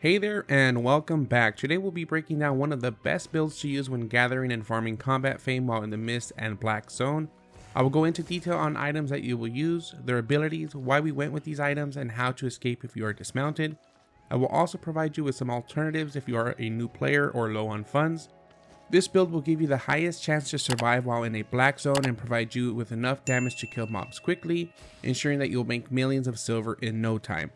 Hey there and welcome back. Today we'll be breaking down one of the best builds to use when gathering and farming combat fame while in the mist and black zone. I will go into detail on items that you will use, their abilities, why we went with these items, and how to escape if you are dismounted. I will also provide you with some alternatives if you are a new player or low on funds. This build will give you the highest chance to survive while in a black zone and provide you with enough damage to kill mobs quickly, ensuring that you'll make millions of silver in no time.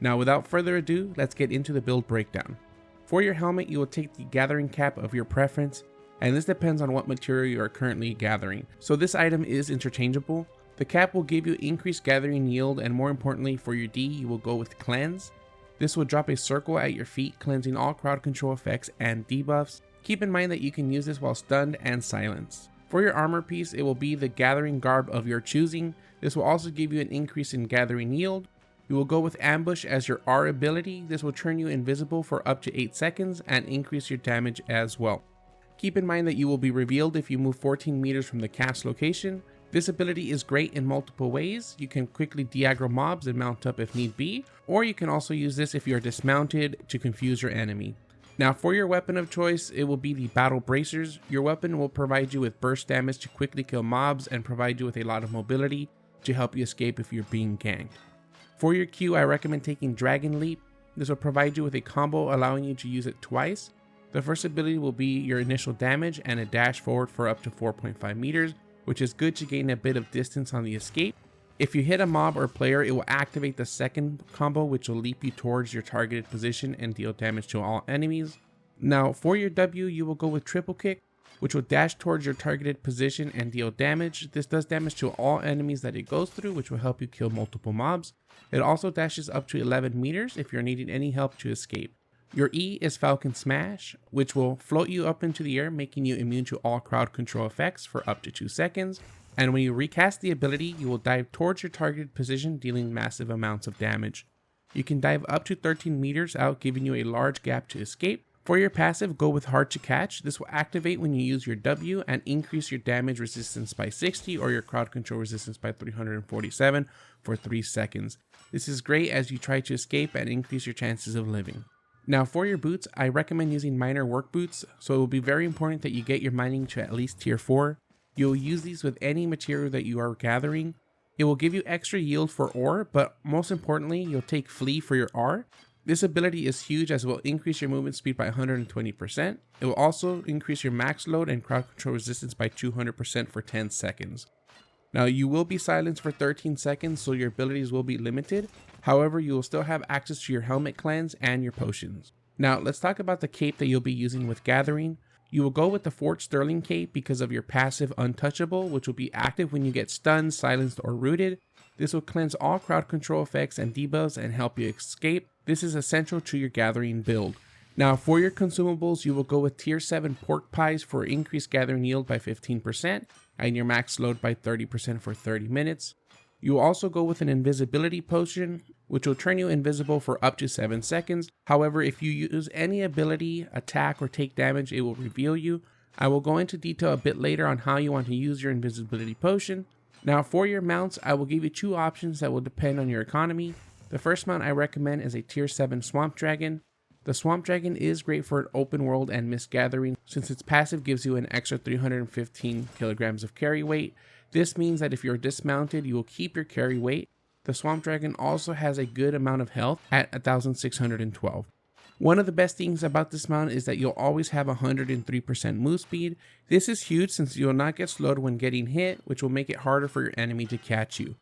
Now without further ado, let's get into the build breakdown. For your helmet, you will take the gathering cap of your preference, and this depends on what material you are currently gathering. So this item is interchangeable. The cap will give you increased gathering yield, and more importantly for your D, you will go with cleanse. This will drop a circle at your feet, cleansing all crowd control effects and debuffs. Keep in mind that you can use this while stunned and silenced. For your armor piece, it will be the gathering garb of your choosing. This will also give you an increase in gathering yield. You will go with ambush as your R ability. This will turn you invisible for up to 8 seconds and increase your damage as well. Keep in mind that you will be revealed if you move 14 meters from the cast location. This ability is great in multiple ways. You can quickly de-aggro mobs and mount up if need be, or you can also use this if you are dismounted to confuse your enemy. Now for your weapon of choice, it will be the battle bracers. Your weapon will provide you with burst damage to quickly kill mobs and provide you with a lot of mobility to help you escape if you're being ganked. For your Q, I recommend taking Dragon Leap. This will provide you with a combo allowing you to use it twice. The first ability will be your initial damage and a dash forward for up to 4.5 meters, which is good to gain a bit of distance on the escape. If you hit a mob or player, it will activate the second combo, which will leap you towards your targeted position and deal damage to all enemies. Now for your W, you will go with Triple Kick, which will dash towards your targeted position and deal damage. This does damage to all enemies that it goes through, which will help you kill multiple mobs. It also dashes up to 11 meters if you're needing any help to escape. Your E is Falcon Smash, which will float you up into the air, making you immune to all crowd control effects for up to 2 seconds. And when you recast the ability, you will dive towards your targeted position, dealing massive amounts of damage. You can dive up to 13 meters out, giving you a large gap to escape. For your passive, go with Hard to Catch. This will activate when you use your W and increase your damage resistance by 60 or your crowd control resistance by 347 for 3 seconds. This is great as you try to escape and increase your chances of living. Now for your boots, I recommend using miner work boots, so it will be very important that you get your mining to at least tier 4. You will use these with any material that you are gathering. It will give you extra yield for ore, but most importantly, you'll take Flee for your R. This ability is huge as it will increase your movement speed by 120%. It will also increase your max load and crowd control resistance by 200% for 10 seconds. Now you will be silenced for 13 seconds, so your abilities will be limited. However, you will still have access to your helmet cleanse and your potions. Now let's talk about the cape that you'll be using with gathering. You will go with the Fort Sterling cape because of your passive Untouchable, which will be active when you get stunned, silenced, or rooted. This will cleanse all crowd control effects and debuffs and help you escape. This is essential to your gathering build. Now for your consumables, you will go with tier 7 pork pies for increased gathering yield by 15% and your max load by 30% for 30 minutes. You will also go with an invisibility potion, which will turn you invisible for up to 7 seconds. However, if you use any ability, attack, or take damage, it will reveal you. I will go into detail a bit later on how you want to use your invisibility potion. Now for your mounts, I will give you 2 options that will depend on your economy. The first mount I recommend is a tier 7 Swamp Dragon. The Swamp Dragon is great for an open world and mist gathering since its passive gives you an extra 315 kilograms of carry weight. This means that if you're dismounted, you will keep your carry weight. The Swamp Dragon also has a good amount of health at 1612. One of the best things about this mount is that you'll always have 103% move speed. This is huge since you will not get slowed when getting hit, which will make it harder for your enemy to catch you.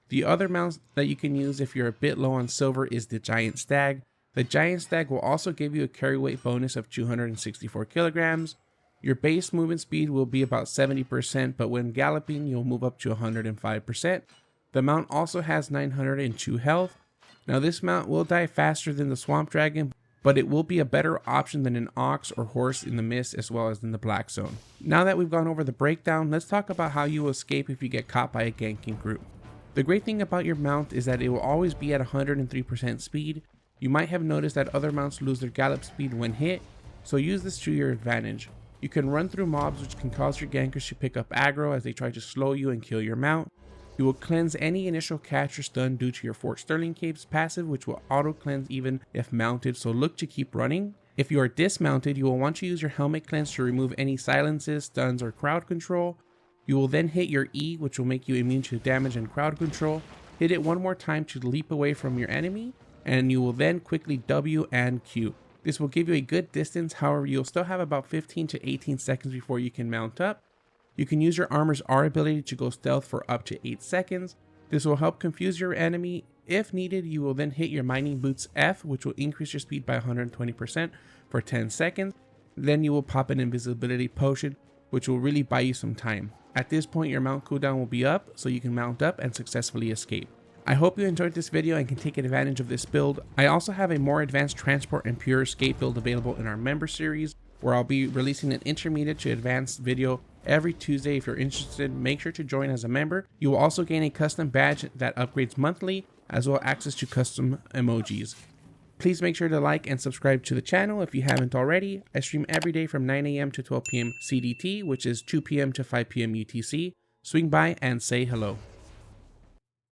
The other mounts that you can use if you're a bit low on silver is the Giant Stag. The Giant Stag will also give you a carry weight bonus of 264 kilograms. Your base movement speed will be about 70%, but when galloping, you'll move up to 105%. The mount also has 902 health. Now this mount will die faster than the Swamp Dragon, but it will be a better option than an ox or horse in the mist as well as in the black zone. Now that we've gone over the breakdown, let's talk about how you will escape if you get caught by a ganking group. The great thing about your mount is that it will always be at 103% speed. You might have noticed that other mounts lose their gallop speed when hit, so use this to your advantage. You can run through mobs, which can cause your gankers to pick up aggro as they try to slow you and kill your mount. You will cleanse any initial catch or stun due to your Fort Sterling Cape's passive, which will auto cleanse even if mounted, so look to keep running. If you are dismounted, you will want to use your helmet cleanse to remove any silences, stuns, or crowd control. You will then hit your E, which will make you immune to damage and crowd control. Hit it one more time to leap away from your enemy, and you will then quickly W and Q. This will give you a good distance, however you'll still have about 15 to 18 seconds before you can mount up. You can use your armor's R ability to go stealth for up to 8 seconds. This will help confuse your enemy. If needed, you will then hit your mining boots F, which will increase your speed by 120% for 10 seconds. Then you will pop an invisibility potion, which will really buy you some time. At this point, your mount cooldown will be up, so you can mount up and successfully escape. I hope you enjoyed this video and can take advantage of this build. I also have a more advanced transport and pure escape build available in our member series, where I'll be releasing an intermediate to advanced video every Tuesday. If you're interested, make sure to join as a member. You will also gain a custom badge that upgrades monthly, as well as access to custom emojis. Please make sure to like and subscribe to the channel if you haven't already. I stream every day from 9 AM to 12 PM CDT, which is 2 PM to 5 PM UTC. Swing by and say hello.